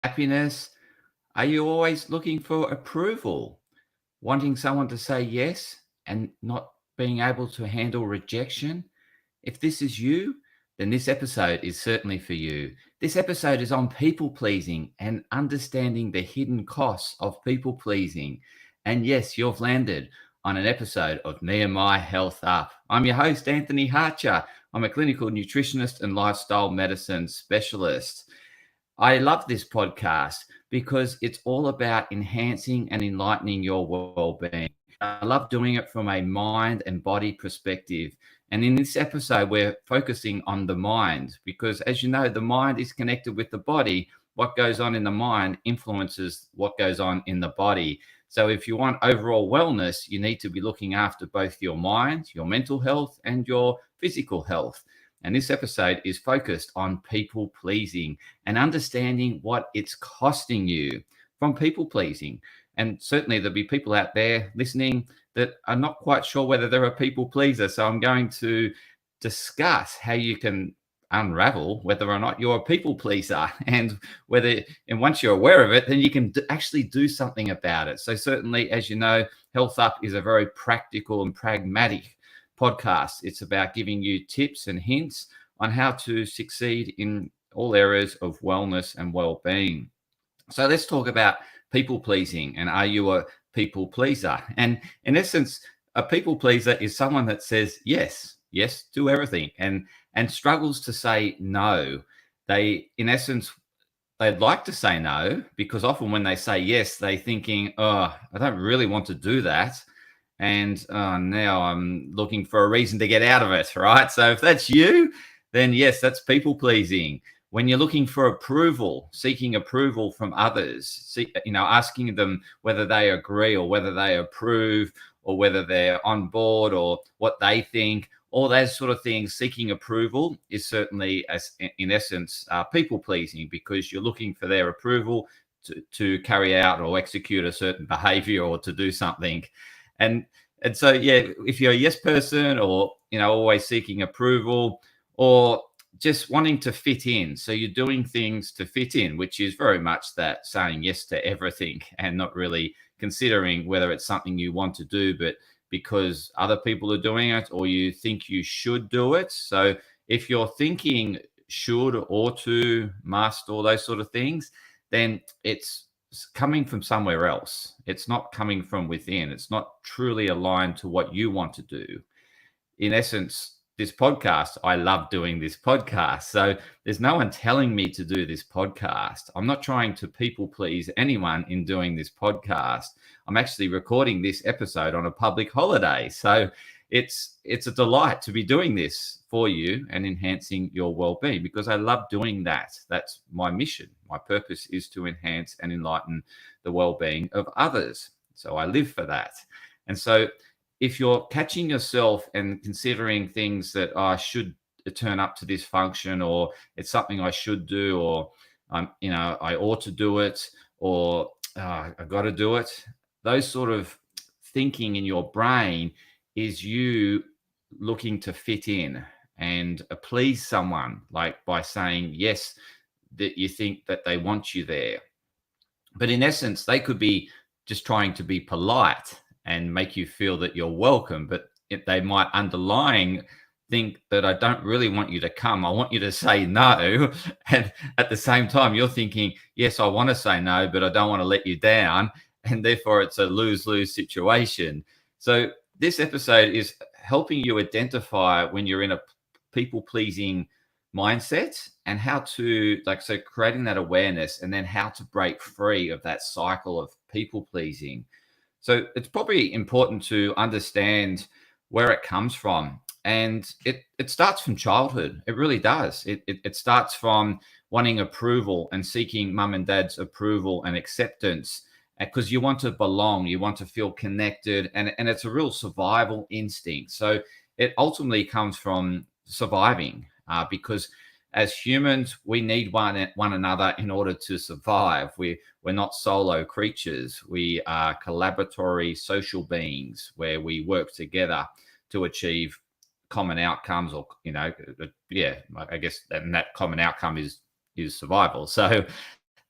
happiness? Are you always looking for approval, wanting someone to say yes and not being able to handle rejection? If this is you, then this episode is certainly for you. This episode is on people pleasing and understanding the hidden costs of people pleasing. And yes, you've landed on an episode of Me and My Health Up. I'm your host, Anthony Harcher. I'm a clinical nutritionist and lifestyle medicine specialist. I love this podcast because it's all about enhancing and enlightening your well-being. I love doing it from a mind and body perspective. And in this episode, we're focusing on the mind because, as you know, the mind is connected with the body. What goes on in the mind influences what goes on in the body. So if you want overall wellness, you need to be looking after both your mind, your mental health, and your physical health. And this episode is focused on people pleasing and understanding what it's costing you from people pleasing. And certainly there'll be people out there listening that are not quite sure whether they're a people pleaser. So I'm going to discuss how you can unravel whether or not you're a people pleaser and once you're aware of it, then you can actually do something about it. So certainly, as you know, Health Up is a very practical and pragmatic podcast. It's about giving you tips and hints on how to succeed in all areas of wellness and well-being. So let's talk about people pleasing, and are you a people pleaser? And in essence, a people pleaser is someone that says yes to everything and struggles to say no. They'd like to say no because often when they say yes, they're thinking, oh, I don't really want to do that. And now I'm looking for a reason to get out of it, right? So if that's you, then yes, that's people pleasing. When you're looking for approval, seeking approval from others, asking them whether they agree or whether they approve or whether they're on board or what they think, all those sort of things, seeking approval is certainly, in essence, people pleasing because you're looking for their approval to carry out or execute a certain behavior or to do something. And so, yeah, if you're a yes person or, always seeking approval or just wanting to fit in. So you're doing things to fit in, which is very much that saying yes to everything and not really considering whether it's something you want to do, but because other people are doing it or you think you should do it. So if you're thinking should, ought to, must, all those sort of things, then it's coming from somewhere else. It's not coming from within. It's not truly aligned to what you want to do. In essence, this podcast, I love doing this podcast. So there's no one telling me to do this podcast. I'm not trying to people please anyone in doing this podcast. I'm actually recording this episode on a public holiday. So it's a delight to be doing this for you and enhancing your well-being because I love doing that. That's my mission. My purpose is to enhance and enlighten the well-being of others. So I live for that. And so if you're catching yourself and considering things that I should turn up to this function or it's something I should do or I ought to do it or I've got to do it, those sort of thinking in your brain is you looking to fit in and please someone, like by saying yes, that you think that they want you there. But in essence, they could be just trying to be polite and make you feel that you're welcome, but they might underlying think that I don't really want you to come. I want you to say no. And at the same time, you're thinking, yes, I want to say no, but I don't want to let you down. And therefore, it's a lose-lose situation. So this episode is helping you identify when you're in a people-pleasing mindset and how to, creating that awareness and then how to break free of that cycle of people-pleasing. So it's probably important to understand where it comes from. And it starts from childhood. It really does. It starts from wanting approval and seeking mum and dad's approval and acceptance because you want to belong, you want to feel connected, and it's a real survival instinct. So it ultimately comes from surviving because as humans, we need one another in order to survive. We're not solo creatures. We are collaboratory social beings where we work together to achieve common outcomes or, I guess, and that common outcome is survival. So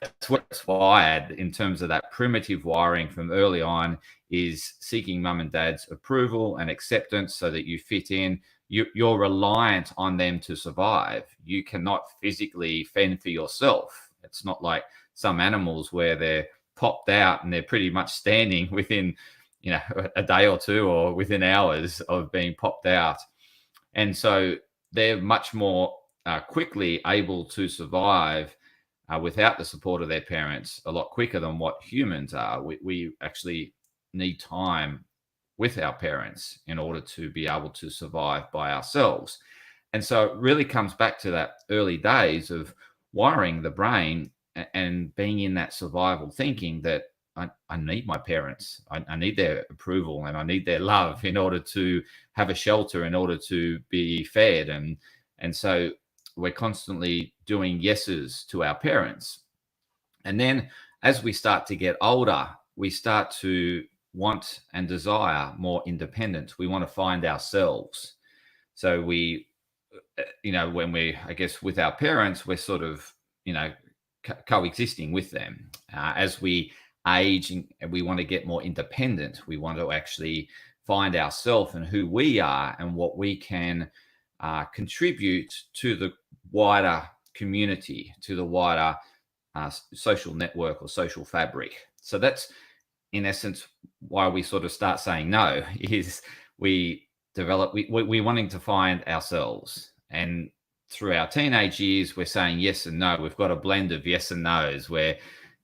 That's what it's wired in terms of that primitive wiring from early on, is seeking mum and dad's approval and acceptance so that you fit in. You're reliant on them to survive. You cannot physically fend for yourself. It's not like some animals where they're popped out and they're pretty much standing within, a day or two or within hours of being popped out. And so they're much more quickly able to survive without the support of their parents a lot quicker than what humans are. We actually need time with our parents in order to be able to survive by ourselves. And so it really comes back to that early days of wiring the brain and being in that survival thinking that I need my parents. I need their approval and I need their love in order to have a shelter, in order to be fed. And so we're constantly doing yeses to our parents. And then as we start to get older, we start to want and desire more independence. We want to find ourselves. So when we, I guess, with our parents, we're sort of, coexisting with them. As we age and we want to get more independent, we want to actually find ourselves and who we are and what we can contribute to the wider community, to the wider social network or social fabric. So that's, in essence, why we sort of start saying no, is we wanting to find ourselves. And through our teenage years, we're saying yes and no. We've got a blend of yes and no's, where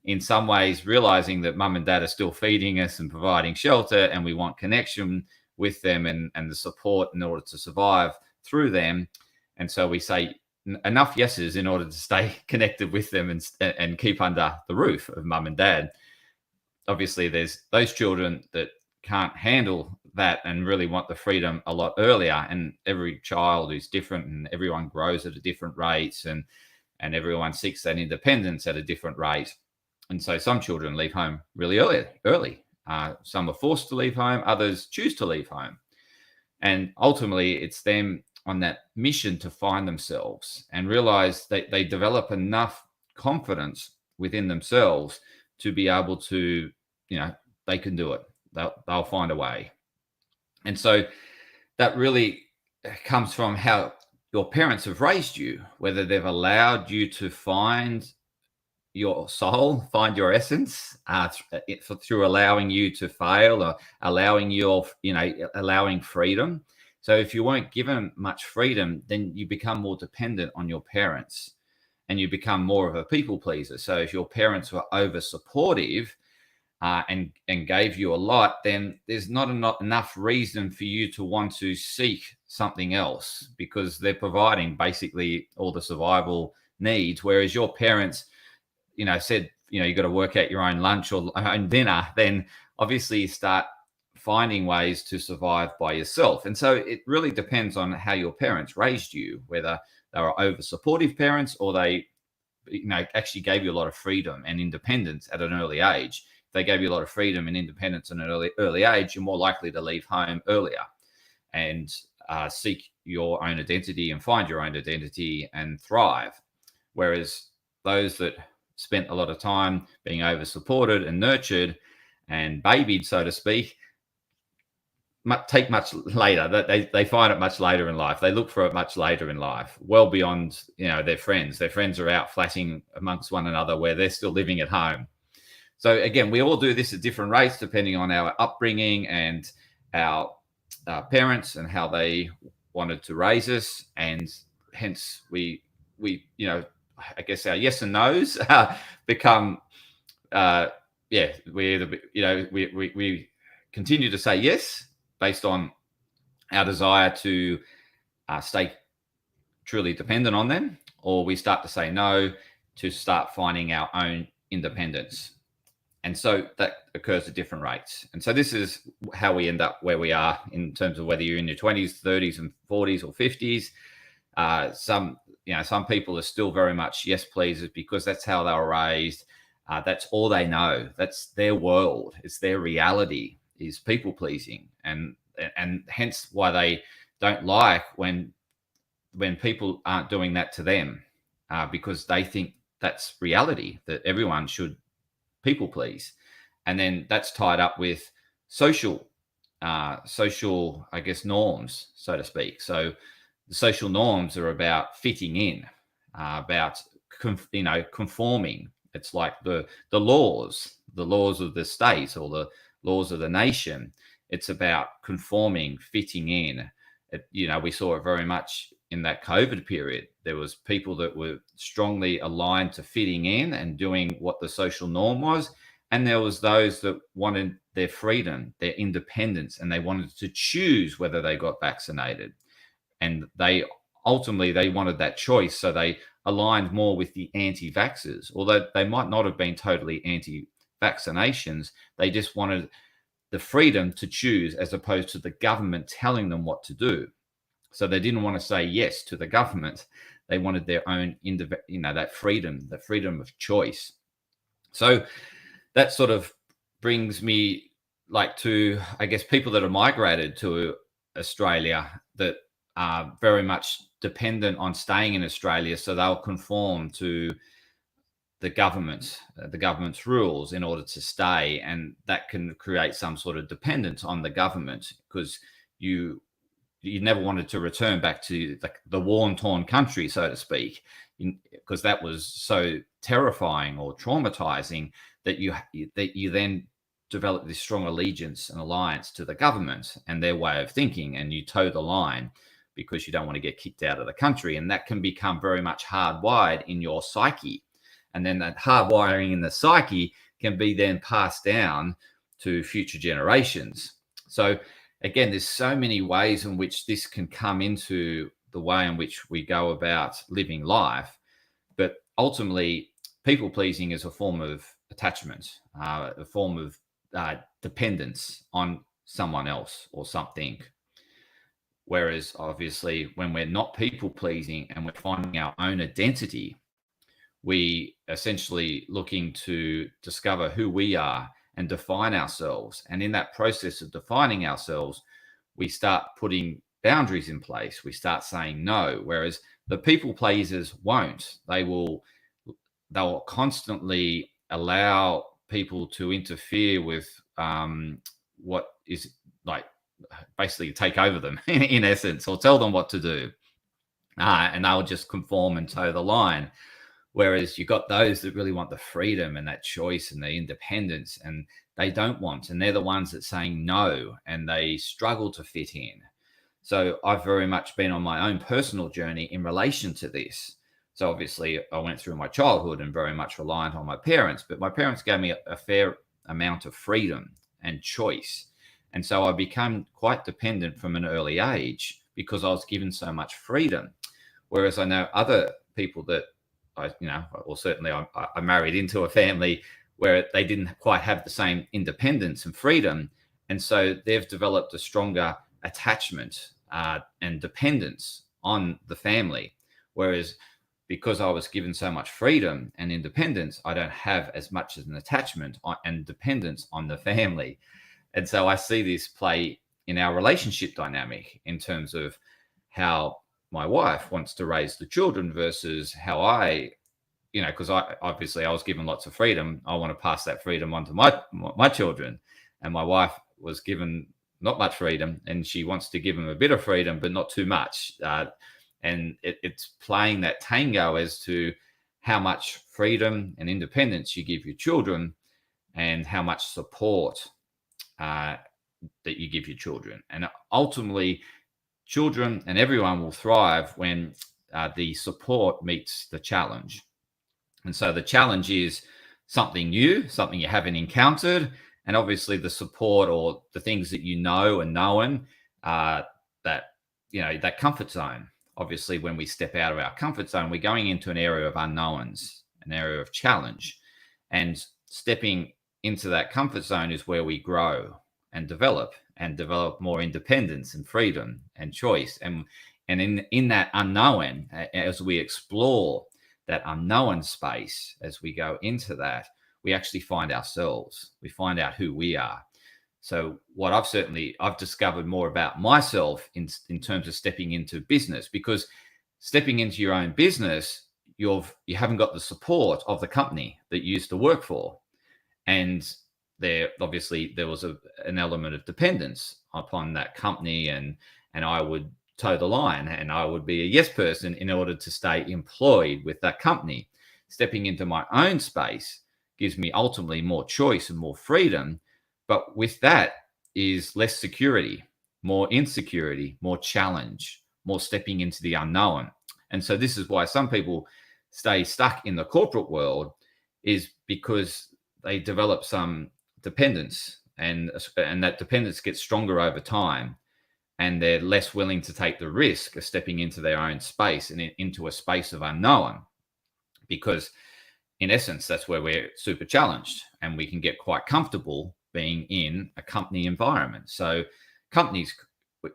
in some ways realizing that mum and dad are still feeding us and providing shelter, and we want connection with them and the support in order to survive through them. And so we say enough yeses in order to stay connected with them and keep under the roof of mum and dad. Obviously, there's those children that can't handle that and really want the freedom a lot earlier. And every child is different, and everyone grows at a different rate, and everyone seeks that independence at a different rate. And so some children leave home really early. Some are forced to leave home, others choose to leave home. And ultimately, it's them on that mission to find themselves and realize that they develop enough confidence within themselves to be able to, they can do it. They'll find a way. And so that really comes from how your parents have raised you, whether they've allowed you to find your soul, find your essence through allowing you to fail, or allowing freedom. So if you weren't given much freedom, then you become more dependent on your parents and you become more of a people pleaser. So if your parents were over supportive and gave you a lot, then there's not enough reason for you to want to seek something else, because they're providing basically all the survival needs. Whereas your parents, said, you got to work out your own lunch or own dinner, then obviously you start finding ways to survive by yourself. And so it really depends on how your parents raised you, whether they were over supportive parents or they, actually gave you a lot of freedom and independence at an early age. If they gave you a lot of freedom and independence at an early age, you're more likely to leave home earlier and seek your own identity and find your own identity and thrive. Whereas those that spent a lot of time being over supported and nurtured and babied, so to speak, take much later. They find it much later in life. They look for it much later in life, well beyond their friends. Their friends are out flashing amongst one another where they're still living at home. So again, we all do this at different rates depending on our upbringing and our parents and how they wanted to raise us, and hence we I guess our yes and no's become we either we continue to say yes based on our desire to stay truly dependent on them, or we start to say no to start finding our own independence. And so that occurs at different rates. And so this is how we end up where we are in terms of whether you're in your 20s, 30s, and 40s or 50s. Some people are still very much yes pleasers because that's how they were raised. That's all they know. That's their world. It's their reality, is people pleasing, and hence why they don't like when people aren't doing that to them, because they think that's reality, that everyone should people please. And then that's tied up with social, I guess, norms, so to speak. So the social norms are about fitting in, about conforming. It's like the laws of the state or the laws of the nation. It's about conforming, fitting in. We saw it very much in that COVID period. There was people that were strongly aligned to fitting in and doing what the social norm was, and there was those that wanted their freedom, their independence, and they wanted to choose whether they got vaccinated. And they wanted that choice, so they aligned more with the anti-vaxxers. Although they might not have been totally anti-vaccinations, they just wanted the freedom to choose as opposed to the government telling them what to do. So they didn't want to say yes to the government. They wanted their own, that freedom, the freedom of choice. So that sort of brings me to, I guess, people that are migrated to Australia that are very much dependent on staying in Australia. So they'll conform to the government's rules in order to stay. And that can create some sort of dependence on the government, because you never wanted to return back to the war-torn country, so to speak, because that was so terrifying or traumatizing that you then develop this strong allegiance and alliance to the government and their way of thinking, and you toe the line because you don't want to get kicked out of the country. And that can become very much hardwired in your psyche. And then that hardwiring in the psyche can be then passed down to future generations. So again, there's so many ways in which this can come into the way in which we go about living life. But ultimately, people pleasing is a form of attachment, a form of dependence on someone else or something. Whereas obviously, when we're not people pleasing and we're finding our own identity, we essentially looking to discover who we are and define ourselves. And in that process of defining ourselves, we start putting boundaries in place. We start saying no, whereas the people pleasers won't. They'll constantly allow people to interfere with what is basically take over them in essence, or tell them what to do. And they'll just conform and toe the line. Whereas you've got those that really want the freedom and that choice and the independence, and they don't want, and they're the ones that saying no, and they struggle to fit in. So I've very much been on my own personal journey in relation to this. So obviously I went through my childhood and very much reliant on my parents, but my parents gave me a fair amount of freedom and choice. And so I became quite dependent from an early age because I was given so much freedom. Whereas I know other people that I married into a family where they didn't quite have the same independence and freedom. And so they've developed a stronger attachment and dependence on the family. Whereas because I was given so much freedom and independence, I don't have as much as an attachment and dependence on the family. And so I see this play in our relationship dynamic in terms of how my wife wants to raise the children versus how I, because I was given lots of freedom. I want to pass that freedom on to my children. And my wife was given not much freedom, and she wants to give them a bit of freedom, but not too much. And it's playing that tango as to how much freedom and independence you give your children and how much support that you give your children. And ultimately, children and everyone will thrive when the support meets the challenge. And so the challenge is something new, something you haven't encountered. And obviously the support or the things that you know and known, that comfort zone. Obviously, when we step out of our comfort zone, we're going into an area of unknowns, an area of challenge. And stepping into that comfort zone is where we grow and develop more independence and freedom and choice. And in that unknown, as we explore that unknown space, as we go into that, we actually find ourselves. We find out who we are. So what I've discovered more about myself in terms of stepping into business, because stepping into your own business, you haven't got the support of the company that you used to work for, and there was an element of dependence upon that company, and I would toe the line, and I would be a yes person in order to stay employed with that company. Stepping into my own space gives me ultimately more choice and more freedom, but with that is less security, more insecurity, more challenge, more stepping into the unknown. And so this is why some people stay stuck in the corporate world, is because they develop some dependence, and that dependence gets stronger over time, and they're less willing to take the risk of stepping into their own space and into a space of unknown, because in essence that's where we're super challenged and we can get quite comfortable being in a company environment. So companies,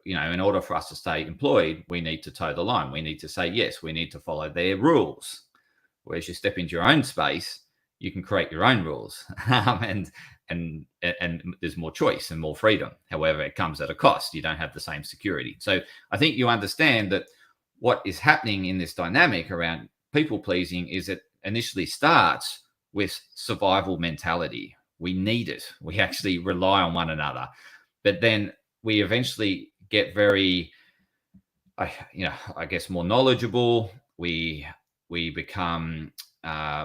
in order for us to stay employed, we need to toe the line, we need to say yes, we need to follow their rules. Whereas you step into your own space, you can create your own rules, and there's more choice and more freedom. However, it comes at a cost. You don't have the same security. So I think you understand that what is happening in this dynamic around people pleasing is it initially starts with survival mentality. We need it. We actually rely on one another, but then we eventually get very, I guess, more knowledgeable. We become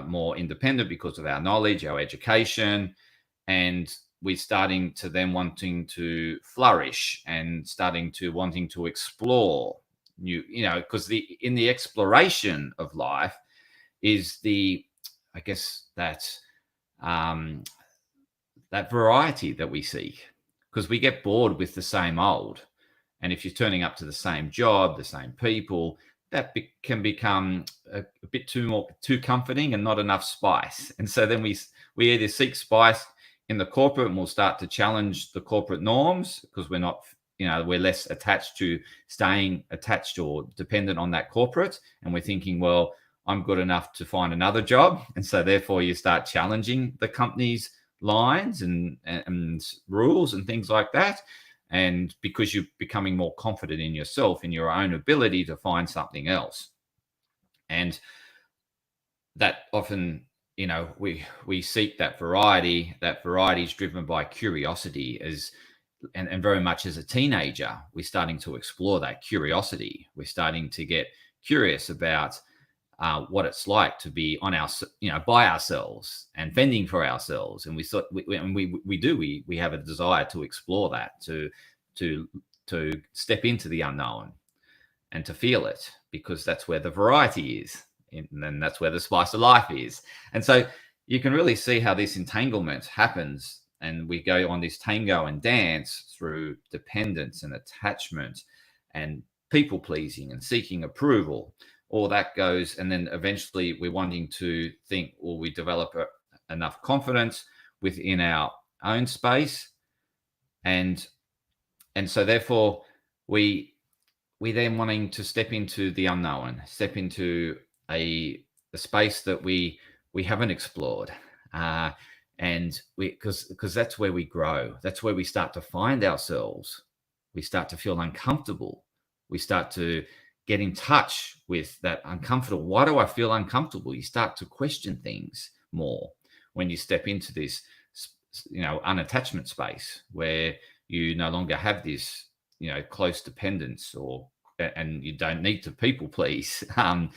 more independent because of our knowledge, our education, and we're starting to then wanting to flourish and starting to wanting to explore new, because in the exploration of life is I guess um, that variety that we seek, because we get bored with the same old. And if you're turning up to the same job, the same people, that can become a bit too comforting and not enough spice. And so then we either seek spice in the corporate, and we'll start to challenge the corporate norms because we're not, we're less attached to staying attached or dependent on that corporate. And we're thinking, well, I'm good enough to find another job. And so therefore you start challenging the company's lines and rules and things like that. And because you're becoming more confident in yourself, in your own ability to find something else. And that often, we seek that variety. That variety is driven by curiosity, and very much as a teenager, we're starting to explore that curiosity. We're starting to get curious about what it's like to be on by ourselves and fending for ourselves. And we have a desire to explore that, to step into the unknown and to feel it, because that's where the variety is. And then that's where the spice of life is. And so you can really see how this entanglement happens. And we go on this tango and dance through dependence and attachment and people pleasing and seeking approval. All that goes, and then eventually we're wanting to think, well, we develop enough confidence within our own space, and so therefore we then wanting to step into the unknown, step into a space that we haven't explored, and because that's where we grow, that's where we start to find ourselves. We start to feel uncomfortable. We start to get in touch with that uncomfortable. Why do I feel uncomfortable? You start to question things more when you step into this, unattachment space where you no longer have this, close dependence, and you don't need to people please. And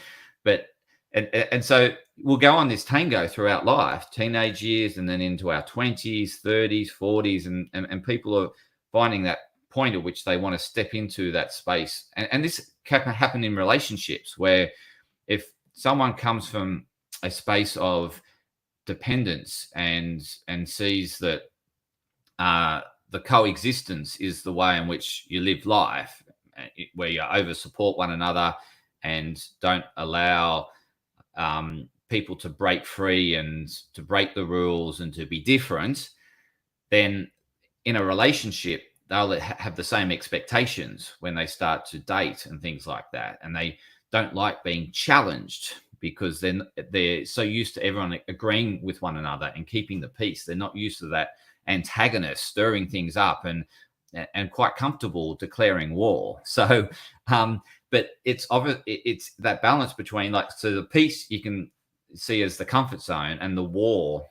so we'll go on this tango throughout life, teenage years, and then into our 20s, 30s, 40s, and people are finding that point at which they want to step into that space. And this can happen in relationships, where if someone comes from a space of dependence and sees that the coexistence is the way in which you live life, where you over support one another and don't allow people to break free and to break the rules and to be different, then in a relationship, they'll have the same expectations when they start to date and things like that. And they don't like being challenged, because then they're so used to everyone agreeing with one another and keeping the peace. They're not used to that antagonist stirring things up and and quite comfortable declaring war. So, but it's obvious, it's that balance between, like, so the peace you can see as the comfort zone, and the war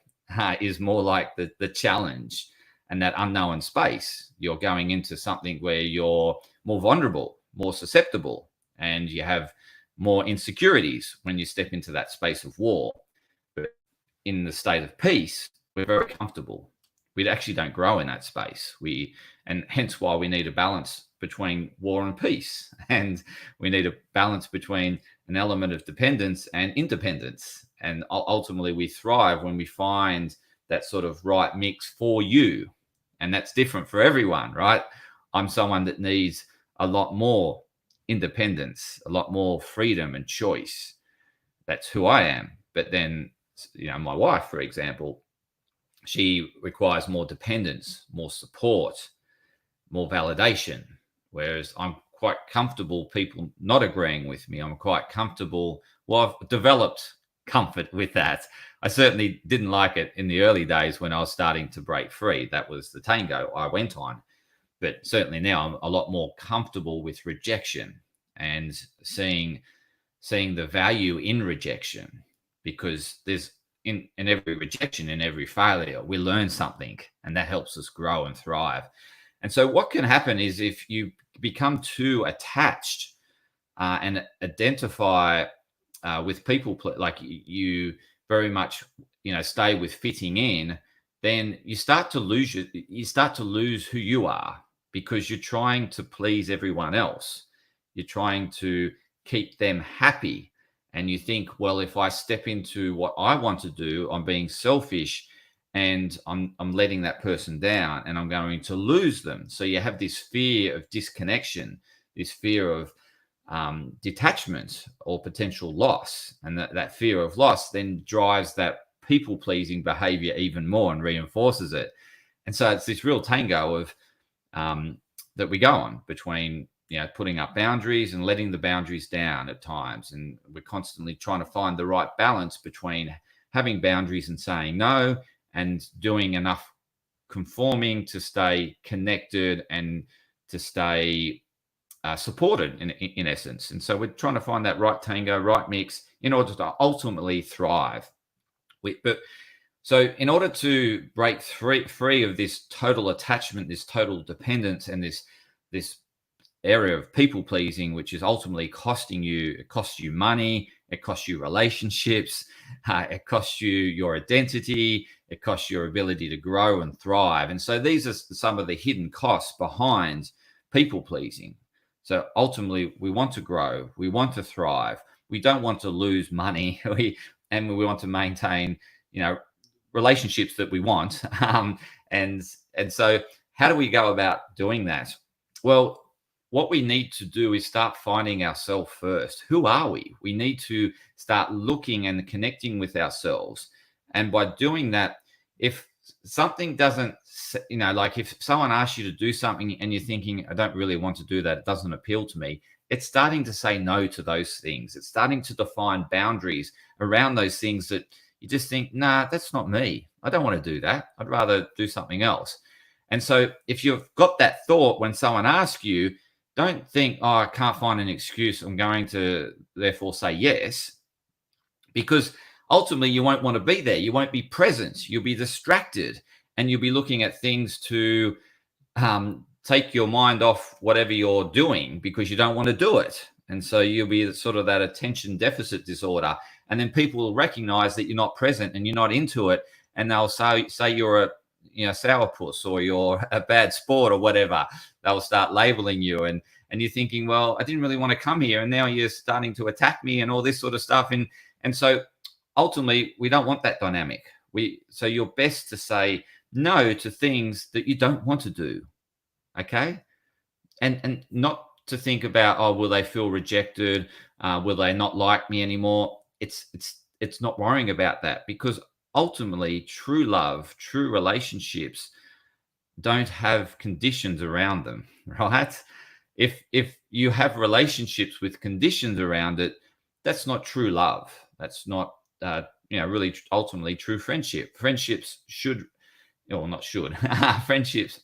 is more like the challenge and that unknown space. You're going into something where you're more vulnerable, more susceptible, and you have more insecurities when you step into that space of war. But in the state of peace, we're very comfortable. We actually don't grow in that space. And hence why we need a balance between war and peace. And we need a balance between an element of dependence and independence. And ultimately, we thrive when we find that sort of right mix for you. And that's different for everyone, right? I'm someone that needs a lot more independence, a lot more freedom and choice. That's who I am. But then, my wife, for example, she requires more dependence, more support, more validation. Whereas I'm quite comfortable people not agreeing with me. I'm quite comfortable. Well, I've developed comfort with that. I certainly didn't like it in the early days when I was starting to break free. That was the tango I went on. But certainly now I'm a lot more comfortable with rejection and seeing the value in rejection, because there's in every rejection, in every failure, we learn something, and that helps us grow and thrive. And so what can happen is, if you become too attached and identify with people, like you very much, stay with fitting in, then you start to lose who you are, because you're trying to please everyone else. You're trying to keep them happy. And you think, well, if I step into what I want to do, I'm being selfish, and I'm letting that person down, and I'm going to lose them. So you have this fear of disconnection, this fear of detachment or potential loss. And that fear of loss then drives that people pleasing behavior even more and reinforces it. And so it's this real tango of that we go on between, putting up boundaries and letting the boundaries down at times. And we're constantly trying to find the right balance between having boundaries and saying no, and doing enough conforming to stay connected and to stay supported in essence. And so we're trying to find that right tango, right mix, in order to ultimately thrive. So in order to break free of this total attachment, this total dependence, and this area of people pleasing, which is ultimately costing you, it costs you money, it costs you relationships, it costs you your identity, it costs your ability to grow and thrive. And so these are some of the hidden costs behind people pleasing. So ultimately, we want to grow, we want to thrive, we don't want to lose money, and we want to maintain, relationships that we want. And so how do we go about doing that? Well, what we need to do is start finding ourselves first. Who are we? We need to start looking and connecting with ourselves. And by doing that, if something doesn't, like if someone asks you to do something and you're thinking, I don't really want to do that, it doesn't appeal to me, it's starting to say no to those things. It's starting to define boundaries around those things that you just think, nah, that's not me. I don't want to do that. I'd rather do something else. And so if you've got that thought when someone asks you, don't think, oh, I can't find an excuse, I'm going to therefore say yes, because ultimately you won't want to be there. You won't be present. You'll be distracted, and you'll be looking at things to take your mind off whatever you're doing, because you don't want to do it. And so you'll be sort of that attention deficit disorder. And then people will recognize that you're not present and you're not into it. And they'll say you're a sourpuss, or you're a bad sport, or whatever. They'll start labeling you, and you're thinking, well, I didn't really want to come here, and now you're starting to attack me and all this sort of stuff. And so ultimately, we don't want that dynamic. So you're best to say no to things that you don't want to do. Okay. And not to think about, oh, will they feel rejected? Will they not like me anymore? It's not worrying about that, because ultimately, true love, true relationships don't have conditions around them, right? If you have relationships with conditions around it, that's not true love. That's not really ultimately true friendship. Friendships should, or not should, friendships,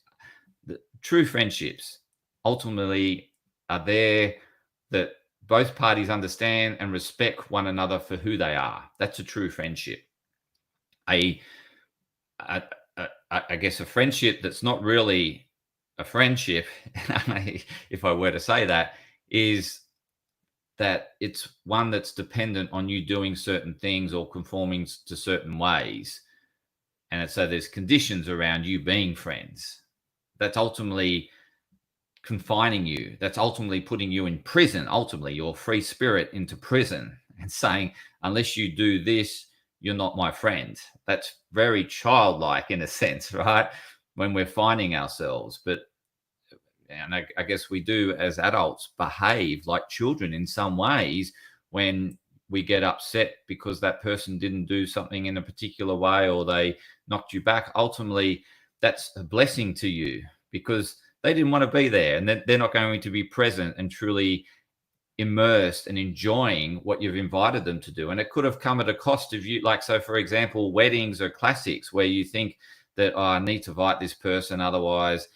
true friendships ultimately are there that both parties understand and respect one another for who they are. That's a true friendship. A, a, I guess a friendship that's not really a friendship, if I were to say that, is that it's one that's dependent on you doing certain things or conforming to certain ways. And so there's conditions around you being friends. That's ultimately confining you. That's ultimately putting you in prison, ultimately your free spirit into prison and saying, unless you do this, you're not my friend. That's very childlike in a sense, right? When we're finding ourselves. But and I guess we do as adults behave like children in some ways when we get upset because that person didn't do something in a particular way or they knocked you back. Ultimately, that's a blessing to you because they didn't want to be there and they're not going to be present and truly immersed and enjoying what you've invited them to do. And it could have come at a cost of you. Like, so for example, weddings are classics where you think that, oh, I need to invite this person, otherwise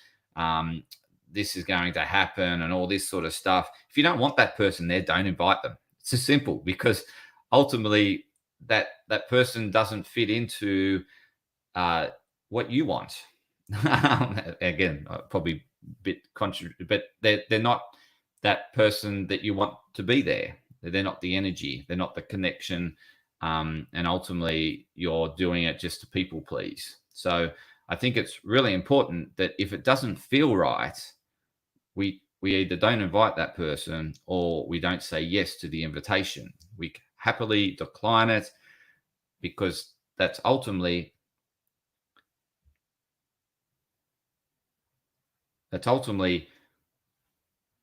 this is going to happen and all this sort of stuff. If you don't want that person there, don't invite them. It's just simple because ultimately that person doesn't fit into what you want. Again, probably a bit contrary, but they're not that person that you want to be there. They're not the energy. They're not the connection. And ultimately, you're doing it just to people please. So I think it's really important that if it doesn't feel right, we either don't invite that person or we don't say yes to the invitation. We happily decline it because that's ultimately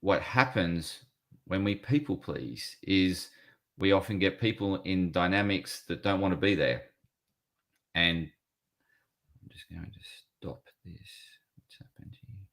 what happens when we people please is we often get people in dynamics that don't want to be there. And I'm just going to stop this. What's happened here?